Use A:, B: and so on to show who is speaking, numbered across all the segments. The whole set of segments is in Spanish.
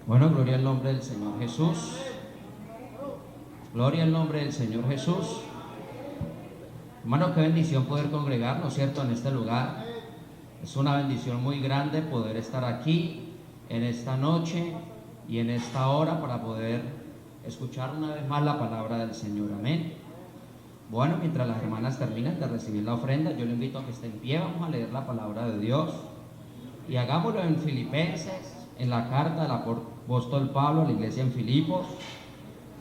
A: Bueno, gloria al nombre del Señor Jesús. Gloria al nombre del Señor Jesús. Hermano, qué bendición poder congregarnos, ¿cierto?, en este lugar. Es una bendición muy grande poder estar aquí en esta noche y en esta hora para poder escuchar una vez más la palabra del Señor. Amén. Bueno, mientras las hermanas terminan de recibir la ofrenda, yo le invito a que esté en pie. Vamos a leer la palabra de Dios y hagámoslo en Filipenses, en la carta del apóstol Pablo a la iglesia en Filipos,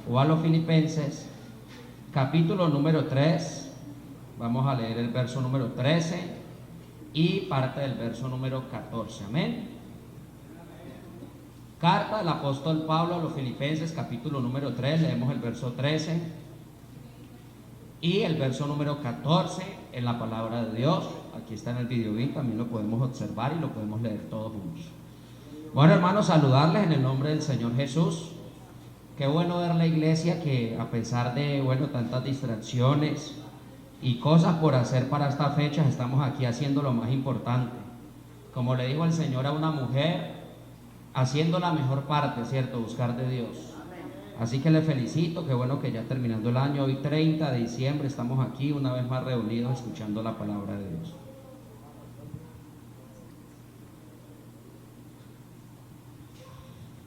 A: o a los Filipenses, capítulo número 3. Vamos a leer el verso número 13 y parte del verso número 14. Amén. Carta del apóstol Pablo a los Filipenses, capítulo número 3, leemos el verso 13 y el verso número 14 en la palabra de Dios. Aquí está en el video, también lo podemos observar y lo podemos leer todos juntos. Bueno, hermanos, saludarles en el nombre del Señor Jesús. Qué bueno ver la iglesia que, a pesar de, tantas distracciones y cosas por hacer para estas fechas, estamos aquí haciendo lo más importante. Como le dijo el Señor a una mujer, haciendo la mejor parte, ¿cierto? Buscar de Dios. Así que le felicito, qué bueno que ya terminando el año, hoy 30 de diciembre, estamos aquí una vez más reunidos escuchando la palabra de Dios.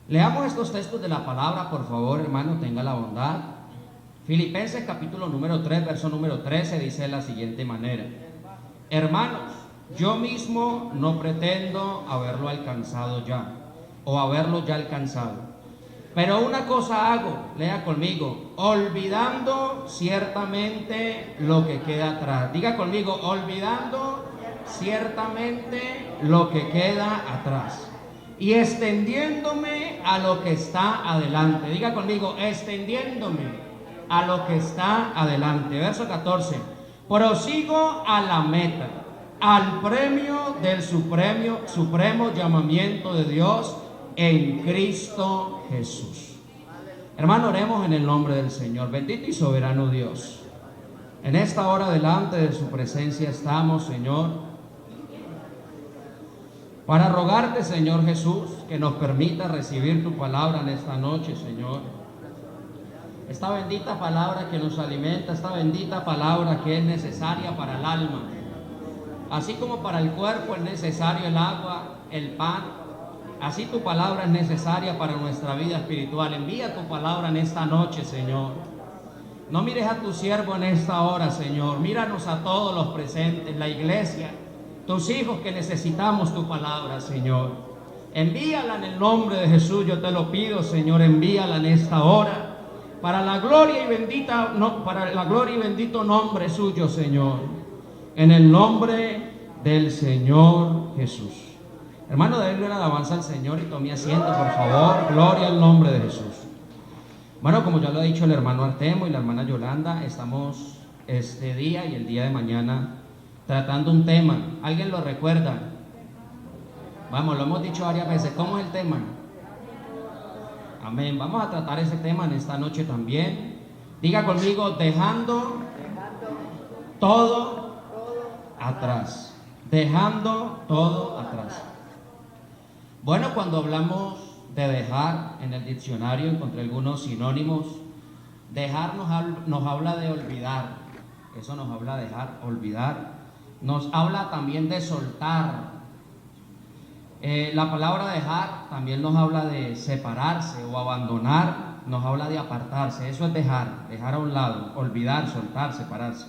A: Leamos estos textos de la palabra, por favor, hermano, tenga la bondad. Filipenses capítulo número 3, verso número 13, dice de la siguiente manera: hermanos, yo mismo no pretendo haberlo alcanzado ya, o haberlo ya alcanzado, pero una cosa hago, lea conmigo, olvidando ciertamente lo que queda atrás. Diga conmigo, olvidando ciertamente lo que queda atrás y extendiéndome a lo que está adelante. Diga conmigo, extendiéndome a lo que está adelante. Verso 14, prosigo a la meta, al premio del supremo llamamiento de Dios en Cristo Jesús. Hermano, oremos en el nombre del Señor. Bendito y soberano Dios, en esta hora delante de su presencia estamos, Señor, para rogarte, Señor Jesús, que nos permita recibir tu palabra en esta noche, Señor. Esta bendita palabra que nos alimenta, esta bendita palabra que es necesaria para el alma. Así como para el cuerpo es necesario el agua, el pan, así tu palabra es necesaria para nuestra vida espiritual. Envía tu palabra en esta noche, Señor. No mires a tu siervo en esta hora, Señor. Míranos a todos los presentes, la iglesia, tus hijos que necesitamos tu palabra, Señor. Envíala en el nombre de Jesús, yo te lo pido, Señor. Envíala en esta hora para la gloria y bendito nombre suyo, Señor. En el nombre del Señor Jesús. Hermano, denle una alabanza al Señor y tome asiento, por favor. Gloria al nombre de Jesús. Bueno, como ya lo ha dicho el hermano Artemo y la hermana Yolanda, estamos este día y el día de mañana tratando un tema. ¿Alguien lo recuerda? Vamos, lo hemos dicho varias veces. ¿Cómo es el tema? Amén. Vamos a tratar ese tema en esta noche también. Diga conmigo, dejando todo atrás. Dejando todo atrás. Bueno, cuando hablamos de dejar, en el diccionario encontré algunos sinónimos. Dejar nos habla de olvidar. Eso nos habla de dejar, olvidar. Nos habla también de soltar. La palabra dejar también nos habla de separarse o abandonar. Nos habla de apartarse. Eso es dejar a un lado, olvidar, soltar, separarse.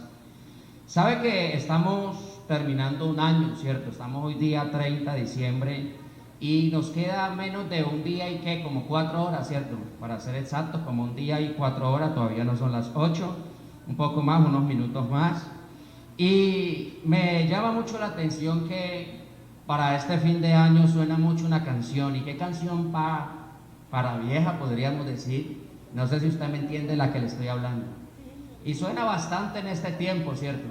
A: Sabe que estamos terminando un año, ¿cierto? Estamos hoy día 30 de diciembre y nos queda menos de un día y como 4 horas, ¿cierto? Para ser exactos, como un día y 4 horas, todavía no son las 8, un poco más, unos minutos más. Y me llama mucho la atención que para este fin de año suena mucho una canción. ¿Y qué canción para vieja podríamos decir? No sé si usted me entiende la que le estoy hablando. Y suena bastante en este tiempo, ¿cierto?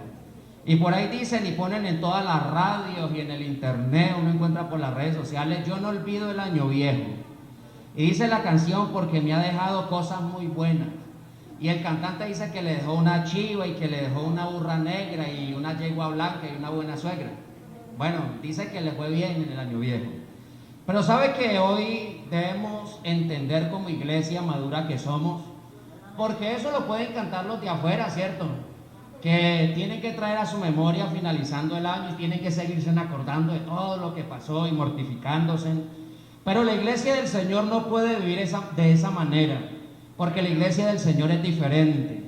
A: Y por ahí dicen y ponen en todas las radios y en el internet, uno encuentra por las redes sociales, yo no olvido el año viejo. Y dice la canción porque me ha dejado cosas muy buenas. Y el cantante dice que le dejó una chiva y que le dejó una burra negra y una yegua blanca y una buena suegra. Bueno, dice que le fue bien en el año viejo. Pero sabe que hoy debemos entender como iglesia madura que somos, porque eso lo pueden cantar los de afuera, ¿cierto? Que tienen que traer a su memoria finalizando el año y tienen que seguirse acordando de todo lo que pasó y mortificándose. Pero la iglesia del Señor no puede vivir de esa manera, porque la iglesia del Señor es diferente.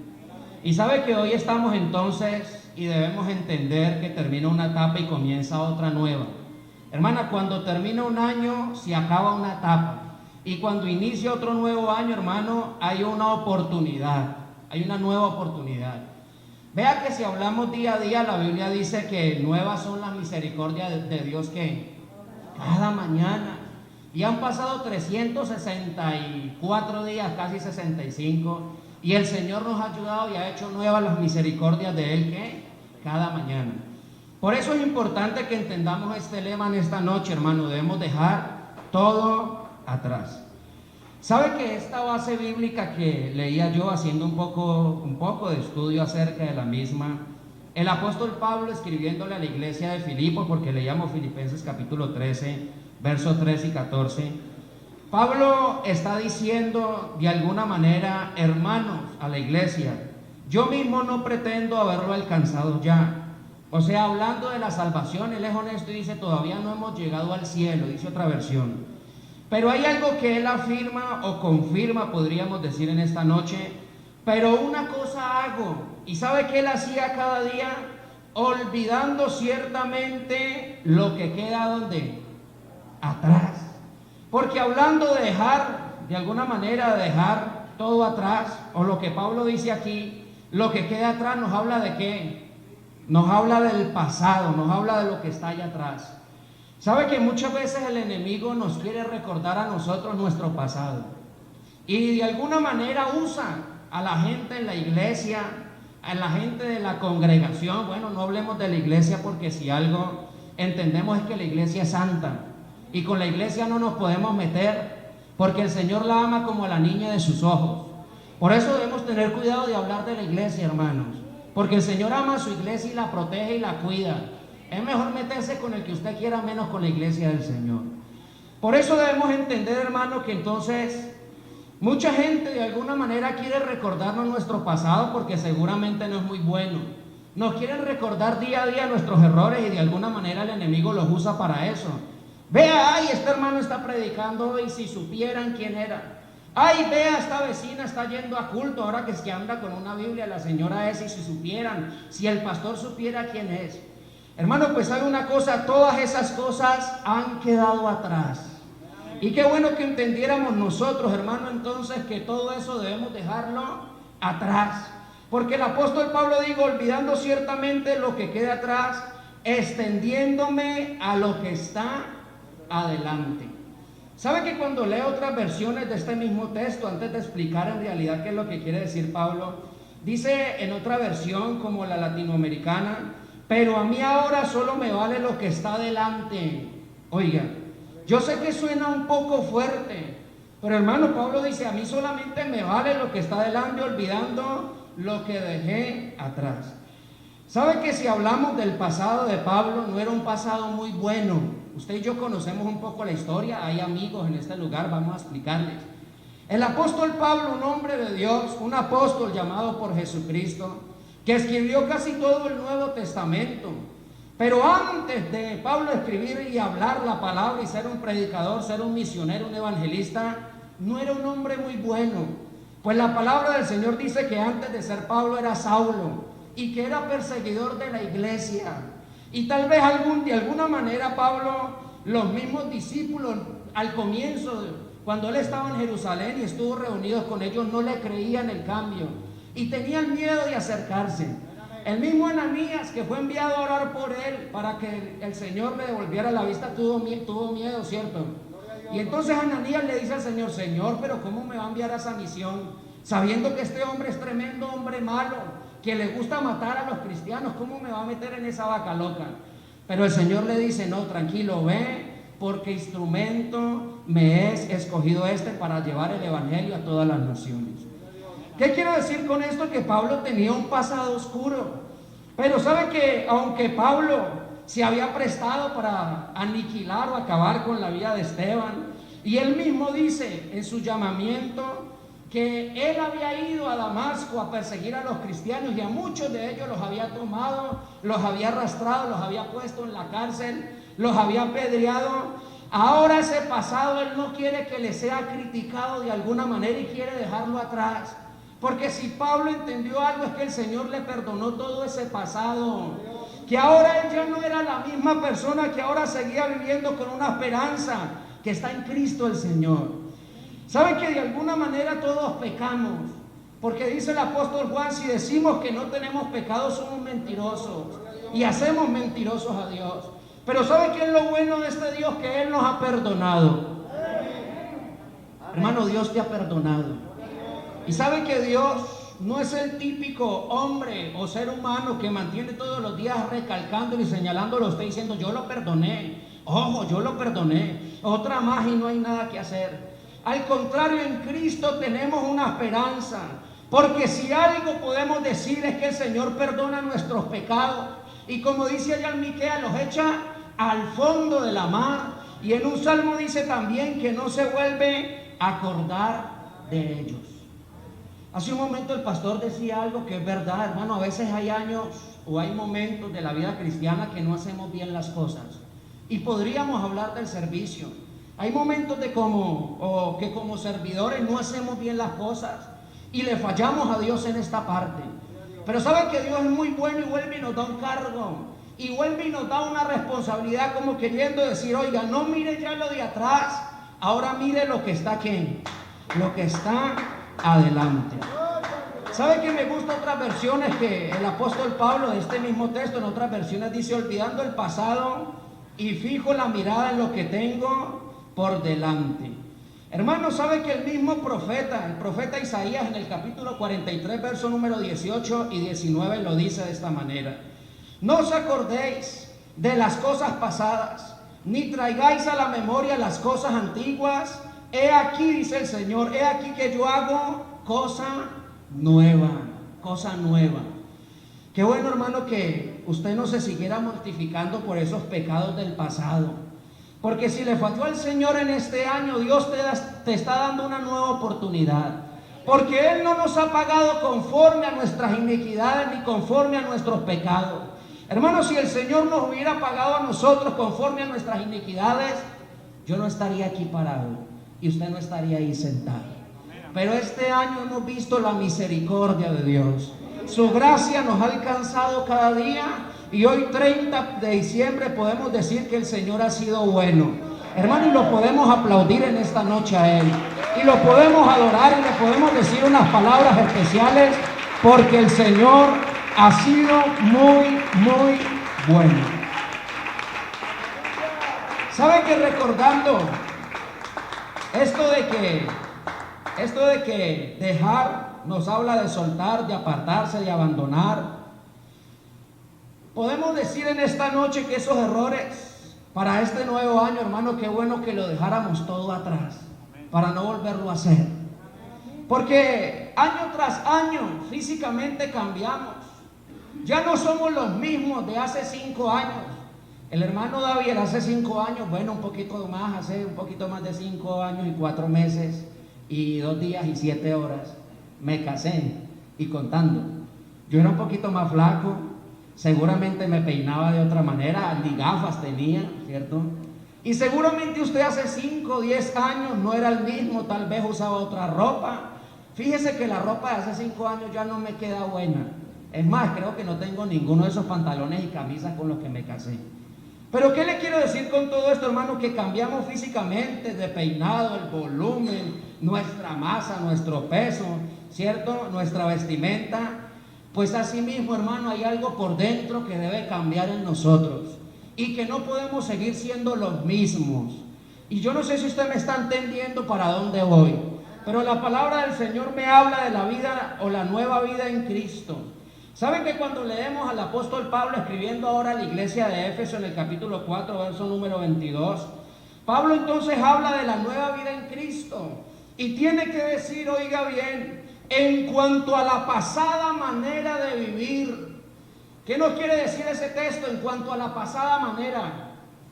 A: Y sabe que hoy estamos entonces y debemos entender que termina una etapa y comienza otra nueva. Hermana, cuando termina un año se acaba una etapa, y cuando inicia otro nuevo año, hermano, hay una oportunidad, hay una nueva oportunidad. Vea que si hablamos día a día, la Biblia dice que nuevas son las misericordias de Dios que cada mañana. Y han pasado 364 días, casi 65, y el Señor nos ha ayudado y ha hecho nuevas las misericordias de Él que cada mañana. Por eso es importante que entendamos este lema en esta noche, hermano. Debemos dejar todo atrás. ¿Sabe que esta base bíblica que leía yo haciendo un poco de estudio acerca de la misma, el apóstol Pablo escribiéndole a la iglesia de Filipos, porque leíamos Filipenses capítulo 13, versos 13 y 14, Pablo está diciendo de alguna manera: hermanos, a la iglesia, yo mismo no pretendo haberlo alcanzado ya. O sea, hablando de la salvación, él es honesto y dice: todavía no hemos llegado al cielo, dice otra versión. Pero hay algo que él afirma o confirma, podríamos decir en esta noche: pero una cosa hago. ¿Y sabe qué él hacía cada día? Olvidando ciertamente lo que queda donde atrás. Porque hablando de dejar, de alguna manera de dejar todo atrás, o lo que Pablo dice aquí, lo que queda atrás nos habla de qué, nos habla del pasado, nos habla de lo que está allá atrás. ¿Sabe que muchas veces el enemigo nos quiere recordar a nosotros nuestro pasado? Y de alguna manera usa a la gente en la iglesia, a la gente de la congregación. Bueno, no hablemos de la iglesia, porque si algo entendemos es que la iglesia es santa. Y con la iglesia no nos podemos meter, porque el Señor la ama como a la niña de sus ojos. Por eso debemos tener cuidado de hablar de la iglesia, hermanos. Porque el Señor ama a su iglesia y la protege y la cuida. Es mejor meterse con el que usted quiera, menos con la iglesia del Señor. Por eso debemos entender, hermano, que entonces mucha gente de alguna manera quiere recordarnos nuestro pasado, porque seguramente no es muy bueno. Nos quieren recordar día a día nuestros errores, y de alguna manera el enemigo los usa para eso. Vea, ay, este hermano está predicando hoy, si supieran quién era. Ay, vea, esta vecina está yendo a culto, ahora que es que anda con una Biblia, la señora es, y si supieran, si el pastor supiera quién es. Hermano, pues hay una cosa: todas esas cosas han quedado atrás. Y qué bueno que entendiéramos nosotros, hermano, entonces, que todo eso debemos dejarlo atrás. Porque el apóstol Pablo dijo: olvidando ciertamente lo que queda atrás, extendiéndome a lo que está adelante. ¿Sabe que cuando leo otras versiones de este mismo texto, antes de explicar en realidad qué es lo que quiere decir Pablo, dice en otra versión, como la latinoamericana: pero a mí ahora solo me vale lo que está delante. Oiga, yo sé que suena un poco fuerte, pero hermano, Pablo dice: a mí solamente me vale lo que está delante, olvidando lo que dejé atrás. ¿Sabe que si hablamos del pasado de Pablo, no era un pasado muy bueno? Usted y yo conocemos un poco la historia, hay amigos en este lugar, vamos a explicarles. El apóstol Pablo, un hombre de Dios, un apóstol llamado por Jesucristo, que escribió casi todo el Nuevo Testamento. Pero antes de Pablo escribir y hablar la palabra y ser un predicador, ser un misionero, un evangelista, no era un hombre muy bueno. Pues la palabra del Señor dice que antes de ser Pablo era Saulo, y que era perseguidor de la iglesia. Y tal vez de alguna manera Pablo, los mismos discípulos al comienzo, cuando él estaba en Jerusalén y estuvo reunidos con ellos, no le creían el cambio y tenían miedo de acercarse. El mismo Ananías, que fue enviado a orar por él para que el Señor le devolviera la vista, tuvo miedo, ¿cierto? Y entonces Ananías le dice al Señor: Señor, pero ¿cómo me va a enviar a esa misión? Sabiendo que este hombre es tremendo hombre malo, que le gusta matar a los cristianos, ¿cómo me va a meter en esa vaca loca? Pero el Señor le dice: no, tranquilo, ve, porque instrumento me es escogido para llevar el evangelio a todas las naciones. ¿Qué quiero decir con esto? Que Pablo tenía un pasado oscuro. Pero sabe que aunque Pablo
B: se había prestado para aniquilar o acabar con la vida de Esteban. Y él mismo dice en su llamamiento que él había ido a Damasco a perseguir a los cristianos y a muchos de ellos los había tomado, los había arrastrado, los había puesto en la cárcel, los había apedreado. Ahora ese pasado él no quiere que le sea criticado de alguna manera y quiere dejarlo atrás. Porque si Pablo entendió algo es que el Señor le perdonó todo ese pasado. Que ahora él ya no era la misma persona, que ahora seguía viviendo con una esperanza que está en Cristo el Señor. ¿Saben que de alguna manera todos pecamos? Porque dice el apóstol Juan, si decimos que no tenemos pecado somos mentirosos y hacemos mentirosos a Dios. Pero ¿sabe qué es lo bueno de este Dios? Que Él nos ha perdonado. Hermano, Dios te ha perdonado. Y ¿sabe que Dios no es el típico hombre o ser humano que mantiene todos los días recalcándolo y señalándolo a usted diciendo yo lo perdoné? Ojo, yo lo perdoné. Otra más y no hay nada que hacer. Al contrario, en Cristo tenemos una esperanza. Porque si algo podemos decir es que el Señor perdona nuestros pecados. Y como dice allá en Miqueas, los echa al fondo de la mar. Y en un salmo dice también que no se vuelve a acordar de ellos. Hace un momento el pastor decía algo que es verdad, hermano. A veces hay años o hay momentos de la vida cristiana que no hacemos bien las cosas. Y podríamos hablar del servicio. Hay momentos que como servidores no hacemos bien las cosas y le fallamos a Dios en esta parte. Pero saben que Dios es muy bueno y vuelve y nos da un cargo. Y vuelve y nos da una responsabilidad como queriendo decir, oiga, no mire ya lo de atrás, ahora mire lo que está aquí, lo que está adelante. ¿Sabe que me gustan otras versiones que el apóstol Pablo de este mismo texto, en otras versiones dice, olvidando el pasado y fijo la mirada en lo que tengo por delante? Hermano, ¿sabe que el mismo profeta, el profeta Isaías en el capítulo 43, verso número 18 y 19 lo dice de esta manera? No os acordéis de las cosas pasadas, ni traigáis a la memoria las cosas antiguas. He aquí, dice el Señor, he aquí que yo hago cosa nueva, cosa nueva. Qué bueno, hermano, que usted no se siguiera mortificando por esos pecados del pasado. Porque si le falló al Señor en este año, Dios te está dando una nueva oportunidad. Porque Él no nos ha pagado conforme a nuestras iniquidades ni conforme a nuestros pecados. Hermanos, si el Señor nos hubiera pagado a nosotros conforme a nuestras iniquidades, yo no estaría aquí parado y usted no estaría ahí sentado. Pero este año hemos visto la misericordia de Dios. Su gracia nos ha alcanzado cada día. Y hoy 30 de diciembre podemos decir que el Señor ha sido bueno. Hermano, y lo podemos aplaudir en esta noche a Él. Y lo podemos adorar y le podemos decir unas palabras especiales porque el Señor ha sido muy, muy bueno. ¿Saben que recordando esto de que dejar nos habla de soltar, de apartarse, de abandonar? Podemos decir en esta noche que esos errores para este nuevo año, hermano, qué bueno que lo dejáramos todo atrás para no volverlo a hacer. Porque año tras año físicamente cambiamos. Ya no somos los mismos de hace 5 años. El hermano David hace 5 años, bueno, un poquito más de 5 años y 4 meses y 2 días y 7 horas me casé y contando. Yo era un poquito más flaco. Seguramente me peinaba de otra manera, ni gafas tenía, ¿cierto? Y seguramente usted hace 5 o 10 años no era el mismo, tal vez usaba otra ropa. Fíjese que la ropa de hace 5 años ya no me queda buena. Es más, creo que no tengo ninguno de esos pantalones y camisas con los que me casé. Pero ¿qué le quiero decir con todo esto, hermano? Que cambiamos físicamente, de peinado, el volumen, nuestra masa, nuestro peso, ¿cierto? Nuestra vestimenta. Pues así mismo, hermano, hay algo por dentro que debe cambiar en nosotros y que no podemos seguir siendo los mismos. Y yo no sé si usted me está entendiendo para dónde voy, pero la palabra del Señor me habla de la vida o la nueva vida en Cristo. ¿Saben que cuando leemos al apóstol Pablo escribiendo ahora a la iglesia de Éfeso en el capítulo 4, verso número 22, Pablo entonces habla de la nueva vida en Cristo y tiene que decir, oiga bien, en cuanto a la pasada manera de vivir, ¿Qué nos quiere decir ese texto en cuanto a la pasada manera?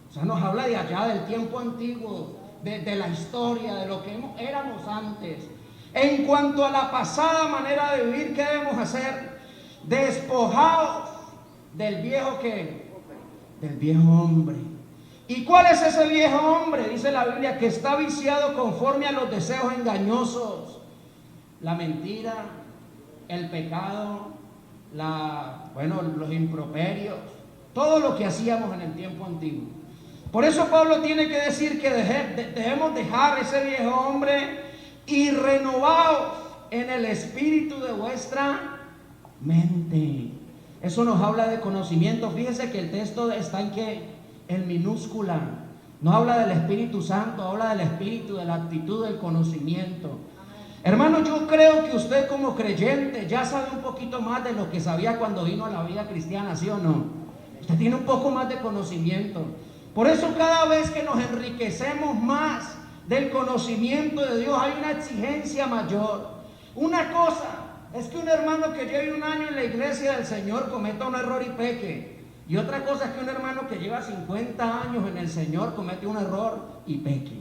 B: O sea, nos habla de allá, del tiempo antiguo, de la historia, de lo que éramos antes. En cuanto a la pasada manera de vivir, ¿qué debemos hacer? Despojados del viejo ¿qué? Del viejo hombre. ¿Y cuál es ese viejo hombre? Dice la Biblia que está viciado conforme a los deseos engañosos, la mentira, el pecado, los improperios, todo lo que hacíamos en el tiempo antiguo. Por eso Pablo tiene que decir que debemos dejar ese viejo hombre y renovaos en el espíritu de vuestra mente. Eso nos habla de conocimiento. Fíjese que el texto está en minúscula. No habla del Espíritu Santo, habla del espíritu, de la actitud, del conocimiento. Hermano, yo creo que usted como creyente ya sabe un poquito más de lo que sabía cuando vino a la vida cristiana, ¿sí o no? Usted tiene un poco más de conocimiento. Por eso cada vez que nos enriquecemos más del conocimiento de Dios hay una exigencia mayor. Una cosa es que un hermano que lleve un año en la iglesia del Señor cometa un error y peque. Y otra cosa es que un hermano que lleva 50 años en el Señor comete un error y peque.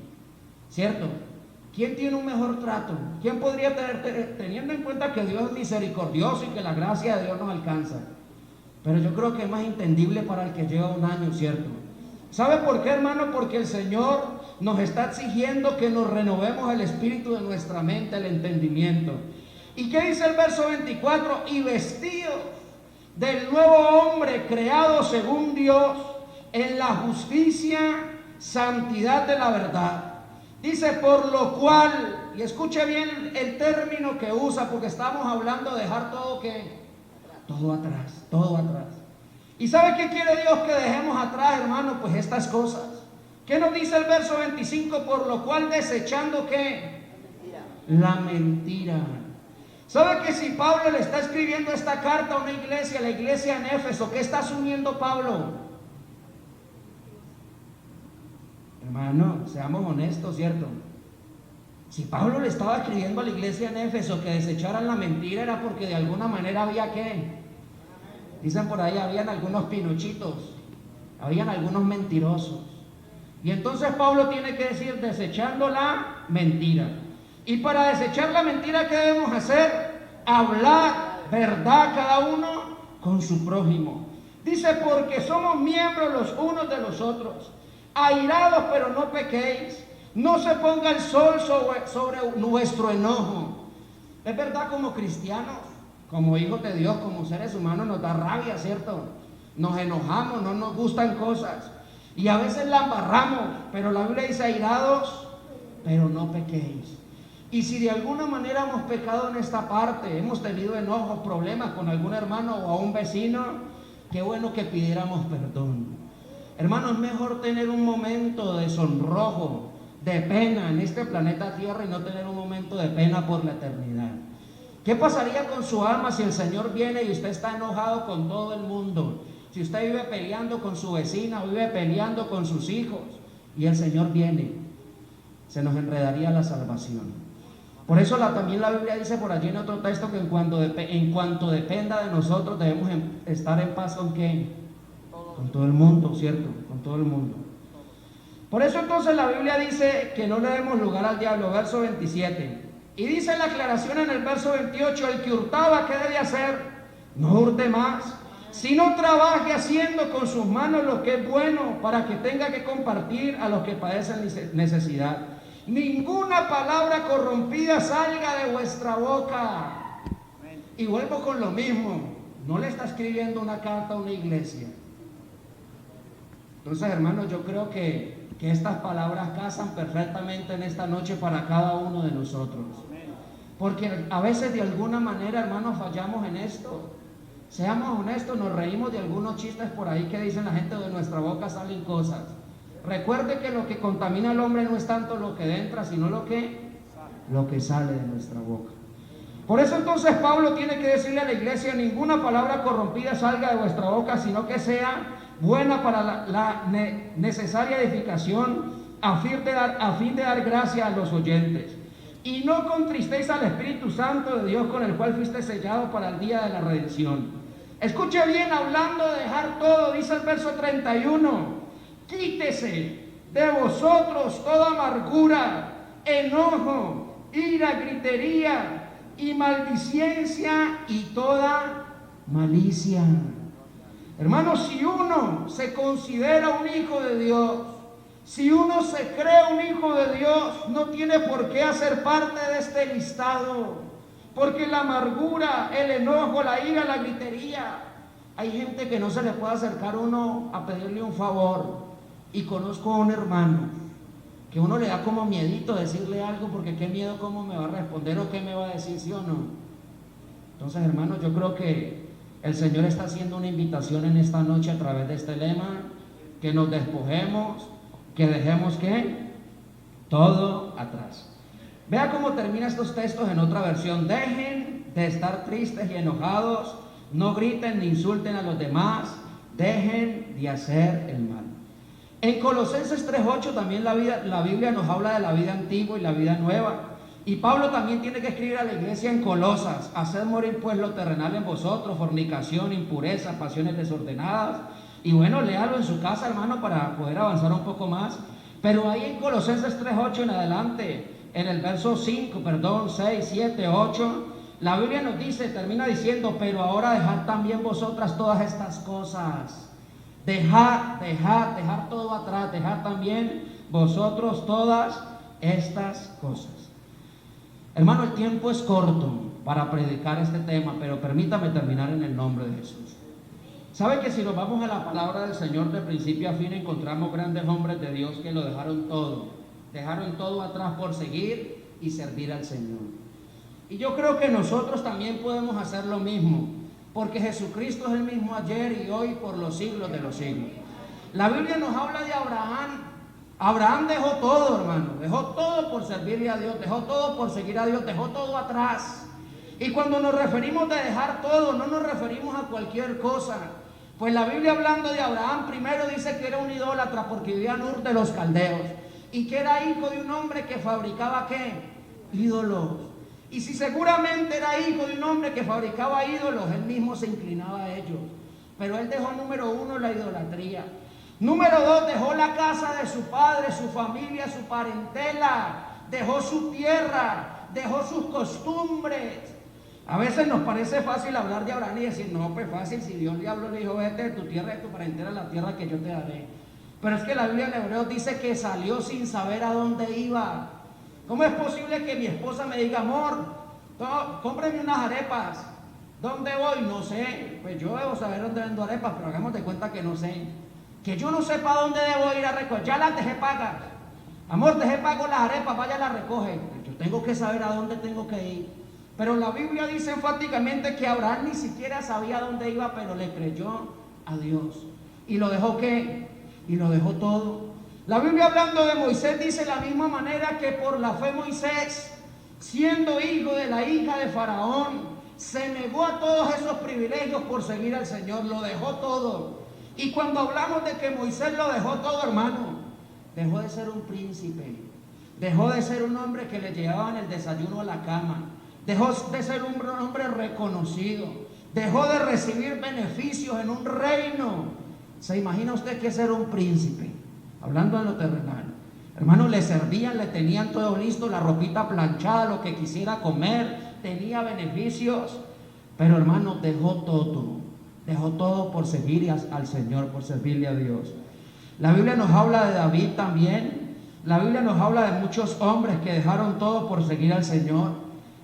B: ¿Cierto? ¿Quién tiene un mejor trato? ¿Quién podría tener, teniendo en cuenta que Dios es misericordioso y que la gracia de Dios nos alcanza? Pero yo creo que es más entendible para el que lleva un año, ¿cierto? ¿Sabe por qué, hermano? Porque el Señor nos está exigiendo que nos renovemos el espíritu de nuestra mente, el entendimiento. ¿Y qué dice el verso 24? Y vestidos del nuevo hombre creado según Dios en la justicia, santidad de la verdad. Dice, por lo cual, y escuche bien el término que usa, porque estamos hablando de dejar todo atrás, todo atrás. ¿Y sabe qué quiere Dios que dejemos atrás, hermano? Pues estas cosas. ¿Qué nos dice el verso 25? Por lo cual desechando ¿qué? La mentira. ¿Sabe que si Pablo le está escribiendo esta carta a una iglesia, la iglesia en Éfeso, ¿qué está asumiendo Pablo? Hermano, seamos honestos, ¿cierto? Si Pablo le estaba escribiendo a la iglesia en Éfeso que desecharan la mentira, era porque de alguna manera había ¿qué? Dicen por ahí, habían algunos pinochitos, habían algunos mentirosos. Y entonces Pablo tiene que decir, desechando la mentira. Y para desechar la mentira, ¿qué debemos hacer? Hablar verdad cada uno con su prójimo. Dice, porque somos miembros los unos de los otros. Airados, pero no pequéis. No se ponga el sol sobre nuestro enojo. Es verdad, como cristianos, como hijos de Dios, como seres humanos, nos da rabia, ¿cierto? Nos enojamos, no nos gustan cosas. Y a veces la embarramos, pero la Biblia dice, airados, pero no pequéis. Y si de alguna manera hemos pecado en esta parte, hemos tenido enojos, problemas con algún hermano o a un vecino, qué bueno que pidiéramos perdón. Hermano, es mejor tener un momento de sonrojo, de pena en este planeta Tierra y no tener un momento de pena por la eternidad. ¿Qué pasaría con su alma si el Señor viene y usted está enojado con todo el mundo? Si usted vive peleando con su vecina, vive peleando con sus hijos y el Señor viene, se nos enredaría la salvación. Por eso también la Biblia dice por allí en otro texto que en cuanto dependa de nosotros debemos estar en paz ¿con quién? Con todo el mundo, ¿cierto? Con todo el mundo. Por eso entonces la Biblia dice que no le demos lugar al diablo, verso 27. Y dice la aclaración en el verso 28, el que hurtaba, ¿qué debe hacer? No hurte más, sino trabaje haciendo con sus manos lo que es bueno para que tenga que compartir a los que padecen necesidad. Ninguna palabra corrompida salga de vuestra boca. Y vuelvo con lo mismo, no le está escribiendo una carta a una iglesia. Entonces, hermanos, yo creo que estas palabras casan perfectamente en esta noche para cada uno de nosotros. Porque a veces de alguna manera, hermanos, fallamos en esto. Seamos honestos, nos reímos de algunos chistes por ahí que dicen la gente, de nuestra boca salen cosas. Recuerde que lo que contamina al hombre no es tanto lo que entra, sino lo que sale de nuestra boca. Por eso entonces Pablo tiene que decirle a la iglesia, ninguna palabra corrompida salga de vuestra boca, sino que sea buena para la necesaria edificación, a fin de dar gracia a los oyentes. Y no contristéis al Espíritu Santo de Dios, con el cual fuiste sellado para el día de la redención. Escuche bien, hablando de dejar todo, dice el verso 31, quítese de vosotros toda amargura, enojo, ira, gritería y maldicencia y toda malicia. Hermanos, si uno se considera un hijo de Dios, si uno se cree un hijo de Dios, no tiene por qué hacer parte de este listado. Porque la amargura, el enojo, la ira, la gritería, hay gente que no se le puede acercar a uno a pedirle un favor. Y conozco a un hermano que uno le da como miedito decirle algo, porque qué miedo cómo me va a responder o qué me va a decir, sí o no. Entonces, hermanos, yo creo que el Señor está haciendo una invitación en esta noche a través de este lema, que nos despojemos, que dejemos ¿qué? Todo atrás. Vea cómo termina estos textos en otra versión. Dejen de estar tristes y enojados, no griten ni insulten a los demás, dejen de hacer el mal. En Colosenses 3:8 también la Biblia nos habla de la vida antigua y la vida nueva. Y Pablo también tiene que escribir a la iglesia en Colosas: haced morir pues lo terrenal en vosotros, fornicación, impureza, pasiones desordenadas. Y bueno, léalo en su casa, hermano, para poder avanzar un poco más. Pero ahí en Colosenses 3:8 en adelante, en el verso 6, 7, 8, la Biblia nos dice, termina diciendo: pero ahora dejad también vosotras todas estas cosas. Dejar todo atrás, dejar también vosotros todas estas cosas. Hermano, el tiempo es corto para predicar este tema, pero permítame terminar en el nombre de Jesús. ¿Sabe que si nos vamos a la palabra del Señor de principio a fin, encontramos grandes hombres de Dios que lo dejaron todo atrás por seguir y servir al Señor? Y yo creo que nosotros también podemos hacer lo mismo, porque Jesucristo es el mismo ayer y hoy por los siglos de los siglos. La Biblia nos habla de Abraham. Abraham dejó todo, hermano, dejó todo por servirle a Dios, dejó todo por seguir a Dios, dejó todo atrás. Y cuando nos referimos de dejar todo, no nos referimos a cualquier cosa. Pues la Biblia, hablando de Abraham, primero dice que era un idólatra porque vivía en Ur de los Caldeos, y que era hijo de un hombre que fabricaba ¿qué? Ídolos. Y si seguramente era hijo de un hombre que fabricaba ídolos, él mismo se inclinaba a ellos. Pero él dejó, número 1, la idolatría. Número 2, dejó la casa de su padre, su familia, su parentela, dejó su tierra, dejó sus costumbres. A veces nos parece fácil hablar de Abraham y decir, no, pues fácil, si Dios diablo le dijo, vete de tu tierra y de tu parentela a la tierra que yo te daré. Pero es que la Biblia en Hebreos dice que salió sin saber a dónde iba. ¿Cómo es posible que mi esposa me diga, amor, cómprame unas arepas? ¿Dónde voy? No sé. Pues yo debo saber dónde vendo arepas, pero hagamos de cuenta que no sé. Que yo no sepa dónde debo ir a recoger. Ya las dejé pagas. Amor, dejé pago las arepas, vaya las recoge. Yo tengo que saber a dónde tengo que ir. Pero la Biblia dice enfáticamente que Abraham ni siquiera sabía dónde iba, pero le creyó a Dios. ¿Y lo dejó qué? Y lo dejó todo. La Biblia, hablando de Moisés, dice de la misma manera que por la fe Moisés, siendo hijo de la hija de Faraón, se negó a todos esos privilegios por seguir al Señor. Lo dejó todo. Y cuando hablamos de que Moisés lo dejó todo, hermano, dejó de ser un príncipe, dejó de ser un hombre que le llevaban el desayuno a la cama, dejó de ser un hombre reconocido, dejó de recibir beneficios en un reino. ¿Se imagina usted qué es ser un príncipe? Hablando de lo terrenal, hermano, le servían, le tenían todo listo, la ropita planchada, lo que quisiera comer, tenía beneficios, pero hermano, dejó todo por seguir al Señor, por servirle a Dios. La Biblia nos habla de David también. La Biblia nos habla de muchos hombres que dejaron todo por seguir al Señor.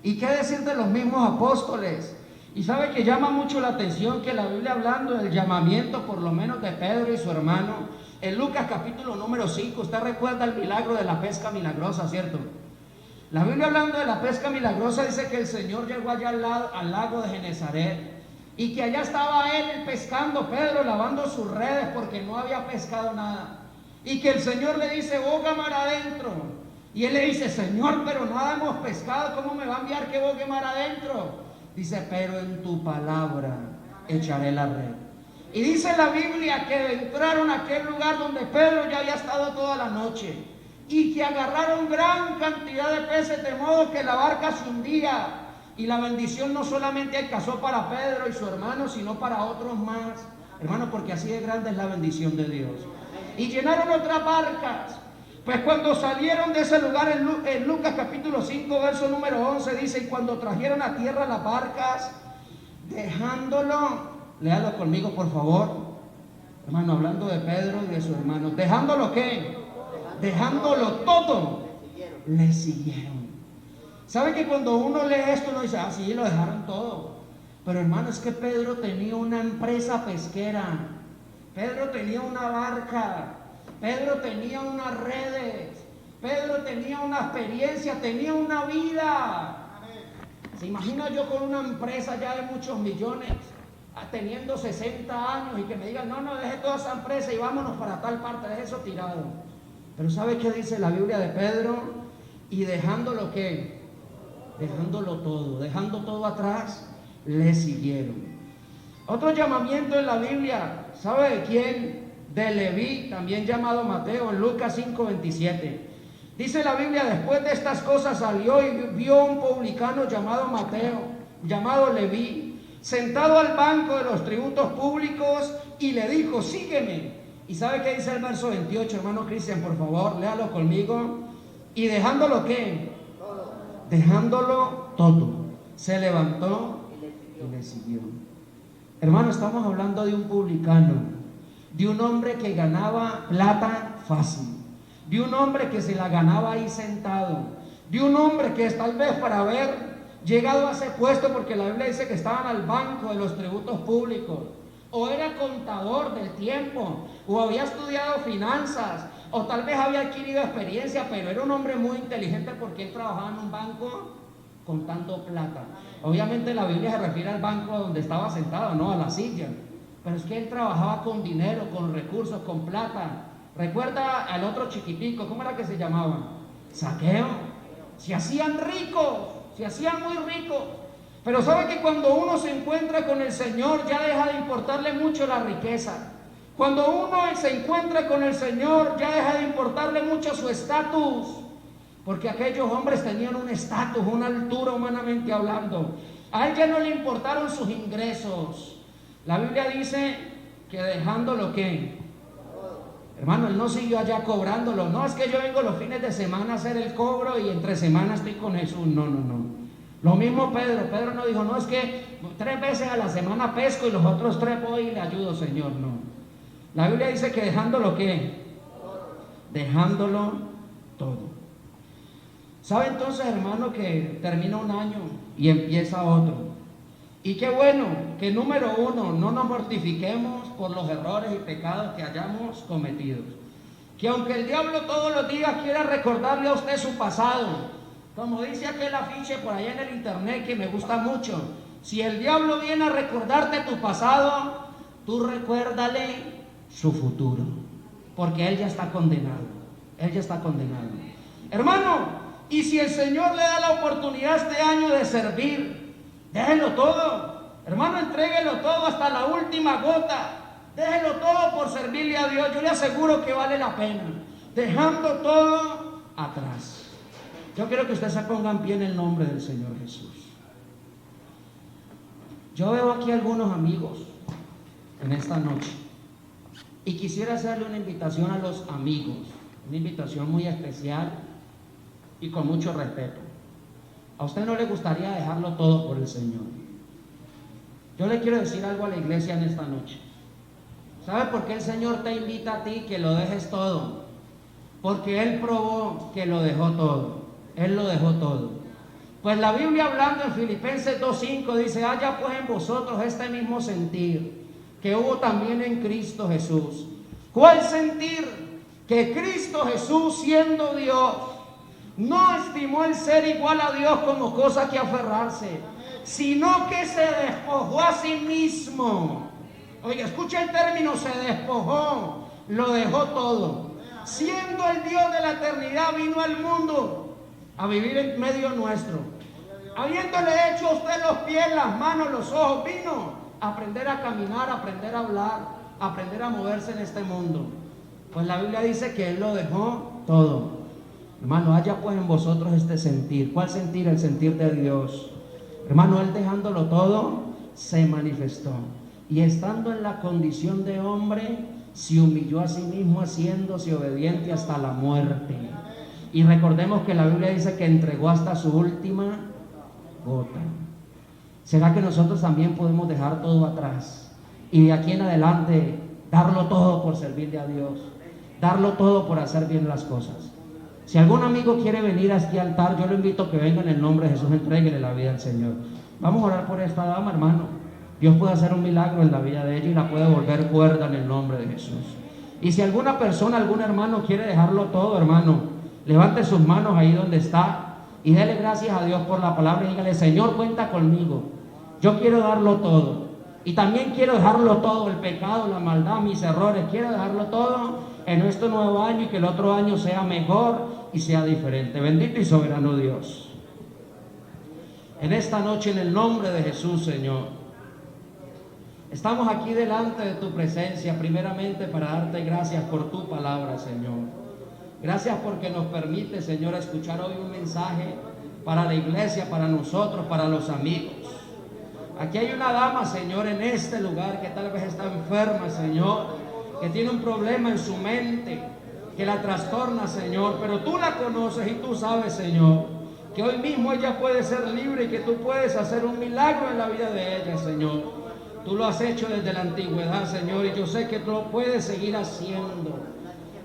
B: ¿Y qué decir de los mismos apóstoles? Y sabe que llama mucho la atención que la Biblia, hablando del llamamiento por lo menos de Pedro y su hermano, en Lucas capítulo número 5, usted recuerda el milagro de la pesca milagrosa, ¿cierto? La Biblia, hablando de la pesca milagrosa, dice que el Señor llegó allá al lago de Genesaret y que allá estaba él pescando, Pedro lavando sus redes porque no había pescado nada, y que el Señor le dice, boga mar adentro, y él le dice, Señor, pero nada hemos pescado, ¿cómo me va a enviar que bogue mar adentro? Dice, pero en tu palabra echaré la red. Y dice la Biblia que entraron a aquel lugar donde Pedro ya había estado toda la noche y que agarraron gran cantidad de peces, de modo que la barca se hundía. Y la bendición no solamente alcanzó para Pedro y su hermano, sino para otros más. Hermano, porque así de grande es la bendición de Dios. Y llenaron otras barcas. Pues cuando salieron de ese lugar, en Lucas capítulo 5, verso número 11, dice: y cuando trajeron a tierra las barcas, dejándolo, léalo conmigo por favor, hermano, hablando de Pedro y de su hermano, dejándolo ¿qué? Dejándolo todo, le siguieron. ¿Sabe que cuando uno lee esto uno dice, ah, sí, lo dejaron todo? Pero hermano, es que Pedro tenía una empresa pesquera, Pedro tenía una barca, Pedro tenía unas redes, Pedro tenía una experiencia, tenía una vida. ¿Se imagina yo con una empresa ya de muchos millones, teniendo 60 años y que me digan, no, deje toda esa empresa y vámonos para tal parte, deje eso tirado? Pero ¿sabe qué dice la Biblia de Pedro? Y dejándolo ¿qué? Dejándolo todo, dejando todo atrás, le siguieron. Otro llamamiento en la Biblia, ¿sabe de quién? De Leví, también llamado Mateo, en Lucas 5:27. Dice la Biblia: después de estas cosas salió y vio un publicano llamado Mateo, llamado Leví, sentado al banco de los tributos públicos, y le dijo, sígueme. ¿Y sabe qué dice el verso 28, hermano Cristian? Por favor, léalo conmigo. Y dejándolo ¿qué? Dejándolo todo, se levantó y le siguió. Hermano, estamos hablando de un publicano, de un hombre que ganaba plata fácil, de un hombre que se la ganaba ahí sentado, de un hombre que tal vez para haber llegado a ese puesto, porque la Biblia dice que estaban al banco de los tributos públicos, o era contador del tiempo, o había estudiado finanzas, o tal vez había adquirido experiencia, pero era un hombre muy inteligente porque él trabajaba en un banco contando plata. Obviamente la Biblia se refiere al banco donde estaba sentado, no a la silla, pero es que él trabajaba con dinero, con recursos, con plata. Recuerda al otro chiquitico, ¿cómo era que se llamaba? Zaqueo. Se hacían ricos, se hacían muy ricos. Pero sabe que cuando uno se encuentra con el Señor ya deja de importarle mucho la riqueza. Cuando uno se encuentra con el Señor ya deja de importarle mucho su estatus, porque aquellos hombres tenían un estatus, una altura humanamente hablando. A él ya no le importaron sus ingresos. La Biblia dice que dejándolo ¿qué? Hermano, él no siguió allá cobrándolo. No, es que yo vengo los fines de semana a hacer el cobro y entre semana estoy con Jesús. No. Lo mismo Pedro no dijo, no, es que 3 veces a la semana pesco y los otros 3 voy y le ayudo, Señor. No. La Biblia dice que dejándolo ¿qué? Dejándolo todo. ¿Sabe entonces, hermano, que termina un año y empieza otro? Y qué bueno que número 1, no nos mortifiquemos por los errores y pecados que hayamos cometido. Que aunque el diablo todos los días quiera recordarle a usted su pasado, como dice aquel afiche por allá en el internet que me gusta mucho, si el diablo viene a recordarte tu pasado, tú recuérdale su futuro, porque él ya está condenado, hermano. Y si el Señor le da la oportunidad este año de servir, déjelo todo, hermano, entréguelo todo hasta la última gota, déjelo todo por servirle a Dios. Yo le aseguro que vale la pena, dejando todo atrás. Yo quiero que ustedes se pongan pie en el nombre del Señor Jesús. Yo veo aquí algunos amigos en esta noche y quisiera hacerle una invitación a los amigos, una invitación muy especial y con mucho respeto. ¿A usted no le gustaría dejarlo todo por el Señor? Yo le quiero decir algo a la iglesia en esta noche. ¿Sabe por qué el Señor te invita a ti que lo dejes todo? Porque Él probó que lo dejó todo. Él lo dejó todo. Pues la Biblia, hablando en Filipenses 2:5, dice: haya pues en vosotros este mismo sentir que hubo también en Cristo Jesús. ¿Cuál sentir? Que Cristo Jesús, siendo Dios, no estimó el ser igual a Dios como cosa que aferrarse, sino que se despojó a sí mismo. Oye, escucha el término, se despojó, lo dejó todo. Siendo el Dios de la eternidad, vino al mundo a vivir en medio nuestro. Habiéndole hecho a usted los pies, las manos, los ojos, vino a aprender a caminar, a aprender a hablar, a aprender a moverse en este mundo. Pues la Biblia dice que Él lo dejó todo. Hermano, haya pues en vosotros este sentir. ¿Cuál sentir? El sentir de Dios. Hermano, él dejándolo todo, se manifestó. Y estando en la condición de hombre, se humilló a sí mismo, haciéndose obediente hasta la muerte. Y recordemos que la Biblia dice que entregó hasta su última gota. ¿Será que nosotros también podemos dejar todo atrás y de aquí en adelante darlo todo por servirle a Dios? Darlo todo por hacer bien las cosas. Si algún amigo quiere venir a este altar, yo lo invito a que venga en el nombre de Jesús, entréguele la vida al Señor. Vamos a orar por esta dama, hermano. Dios puede hacer un milagro en la vida de ella y la puede volver cuerda en el nombre de Jesús. Y si alguna persona, algún hermano quiere dejarlo todo, hermano, levante sus manos ahí donde está y dele gracias a Dios por la palabra y dígale: Señor, cuenta conmigo. Yo quiero darlo todo. Y también quiero dejarlo todo, el pecado, la maldad, mis errores. Quiero dejarlo todo en este nuevo año y que el otro año sea mejor y sea diferente. Bendito y soberano Dios. En esta noche, en el nombre de Jesús, Señor, estamos aquí delante de tu presencia, primeramente para darte gracias por tu palabra, Señor. Gracias porque nos permite, Señor, escuchar hoy un mensaje para la iglesia, para nosotros, para los amigos. Aquí hay una dama, Señor, en este lugar que tal vez está enferma, Señor, que tiene un problema en su mente, que la trastorna, Señor, pero tú la conoces y tú sabes, Señor, que hoy mismo ella puede ser libre y que tú puedes hacer un milagro en la vida de ella, Señor. Tú lo has hecho desde la antigüedad, Señor, y yo sé que tú lo puedes seguir haciendo.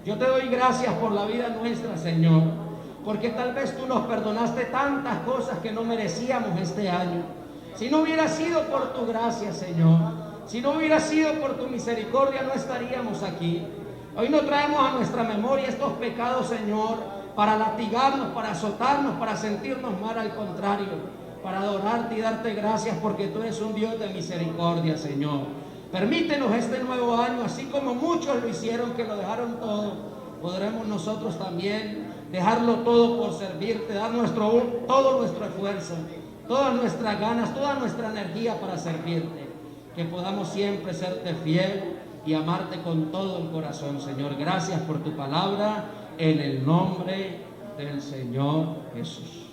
B: Yo te doy gracias por la vida nuestra, Señor, porque tal vez tú nos perdonaste tantas cosas que no merecíamos este año. Si no hubiera sido por tu gracia, Señor, si no hubiera sido por tu misericordia, no estaríamos aquí. Hoy no traemos a nuestra memoria estos pecados, Señor, para latigarnos, para azotarnos, para sentirnos mal, al contrario, para adorarte y darte gracias porque tú eres un Dios de misericordia, Señor. Permítenos este nuevo año, así como muchos lo hicieron, que lo dejaron todo, podremos nosotros también dejarlo todo por servirte, dar todo nuestro esfuerzo, todas nuestras ganas, toda nuestra energía para servirte, que podamos siempre serte fiel y amarte con todo el corazón, Señor. Gracias por tu palabra, en el nombre del Señor Jesús.